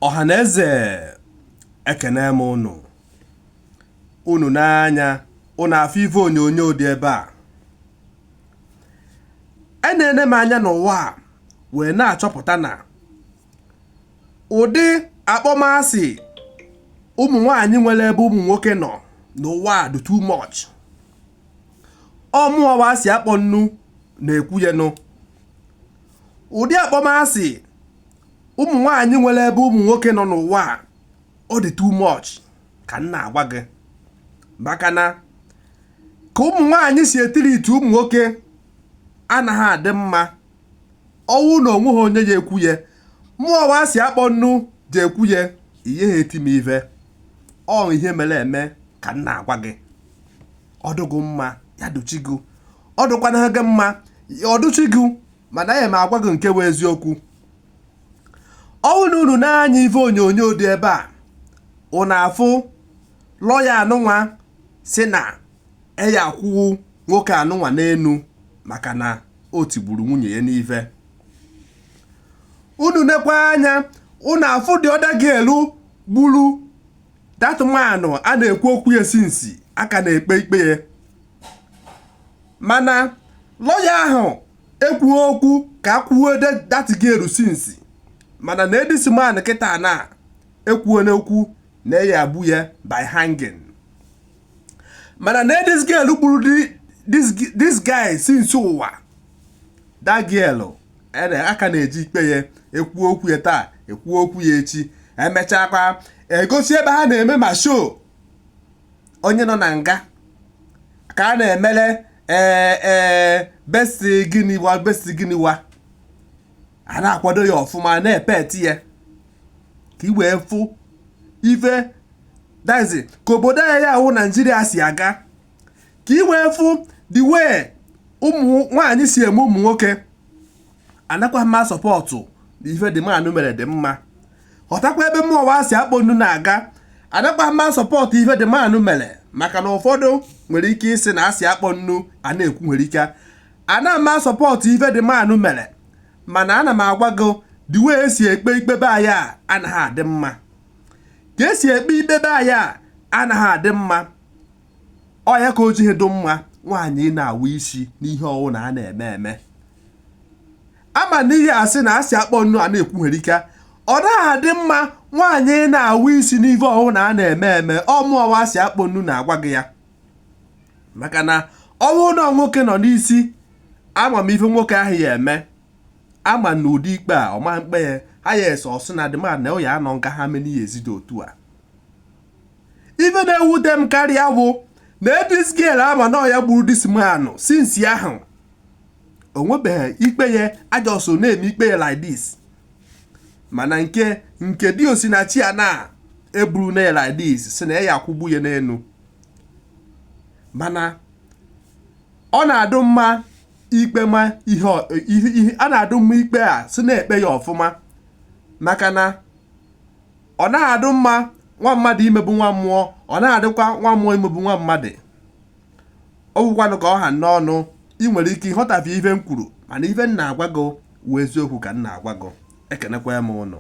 Ọhaneze ekene m unu n'anya unu afọ ife onyonyo dị ebe a enene m anya n'ụwa a wee na-achọpụta na ụdị akpọmasị ụmụ nwaanyị nwere ebe ụmụ nwoke nọ n'ụwa a dị too much. Ọmụọwa si akpọ nnu na-ekwuyenụ. Ụdị akpọmasị ụmụ nwaanyị nwere ebe ụmụ nwoke nọ n'ụwa a ọ dị too much ka m na-agwa gị, maka na ka ụmụ nwaanyị si etiriti ụmụ nwoke anaghị adị mma. Ọnwụ na onwe ha onye ya ekwuye, mụọwa si akpọ nnu ji ekwuye, ihe ha eti m ive. Ọ ihe mere eme ka m na-agwa gị. Ọ dụgo mma ya dochigo, ọ dụkwana gị mma ọ dụchigo, mana ya ma agwa gị nke bụ eziokwu. Ọnwụ na unu na-anya ife onyonyo dị ebe a, unu afụ lọya anụnwa si na eya akwụ nwoke anụnwa n'enu maka na o tigburu nwunye ya n'ife. Unu nekwa anya, unu afụ dị ọda ga-elu gburu datụmanụ a na-ekwu okwu ya sinsi aka na-ekpe ikpe ya, mana lọya ahụ ekwughị okwu ka akwuo datịgeru sinsi, mana na edisiman kịta na ekwuo n'okwu na ya abụ ya by hanging. Mana na this girl gburu this guy since ụwa, that girl aka na-eji ikpe ya ekwuo okwu ya taa ekwuo okwu ya echi, emechakwa egosi ebe ha na-eme ma show onye nọ na nga ka a na-emele best gịnị wa a na-akwado ya ọfụma na-epeti ya ka i wee fụ ife dazi ka obodo ya ahụ Naijiria si aga, ka i wee fụ the way ụmụ nwaanyị si eme ụmụ nwoke. Anakwa mma sọpọtụ na ife dị manụ mere dị mma. Ọtakwa ebe mmụọwa si akpọ nnu na-aga, anakwa mma sọpọtụ ife dị manụ mere, maka na ụfọdụ nwere ike isi na asị akpọ nnu a na-ekwu nwere ike ana mma sọpọtụ ife dị manụ mere, mana ana m agwa gị the way esi ekpe ikpe be anyị a anaghị adị mma. Ka esi ekpe ikpe be anyị a anaghị adị mma. Ọ ya ka o jighị dị mma nwaanyị na-awụ isi n'ihe ọwụ na a na-eme eme. Ama na ihe asị na asị akpọ nnu a na-ekwu nwere ike, ọ naghị adị mma nwaanyị na-awụ isi n'ife ọwụ na a na-eme eme. Ọmụọwa asị akpọ nnu na-agwa gị ya, maka na ọwụ na nwoke nọ n'isi, ama m ife nwoke ahụ ya eme, ama na ụdị ikpe a ọma mkpe ya ha ya ese ọsụ na dịma na ọ ya anọ nka ha meni ya ezide otu a. Ife na-ewute m karịa bụ na this girl ama na ya gburu this man since ahụ o nwebeghị ikpe ya, ajọso na-eme ikpe ya like this. Mana nke di Osinachi ya na eburu na ya like this si na ya akwụgbu ya n'enu. Mana ọ na-adụ mma ikpe ma ihe a na-adụ mma ikpe a si na-ekpe ya ọfụma, maka na ọ na-adụ mma nwa mmadụ imegbu nwa mmụọ, ọ na-adịkwa nwa mmụọ imegbu nwa mmadụ. Ọ bụkwanụ ka ọ ha n'ọnụ, ị nwere ike ịghọtafe ife m kwuru, mana ife m na-agwa gị wụ eziokwu ka m na-agwa gị. Ekenekwa m ụnụ.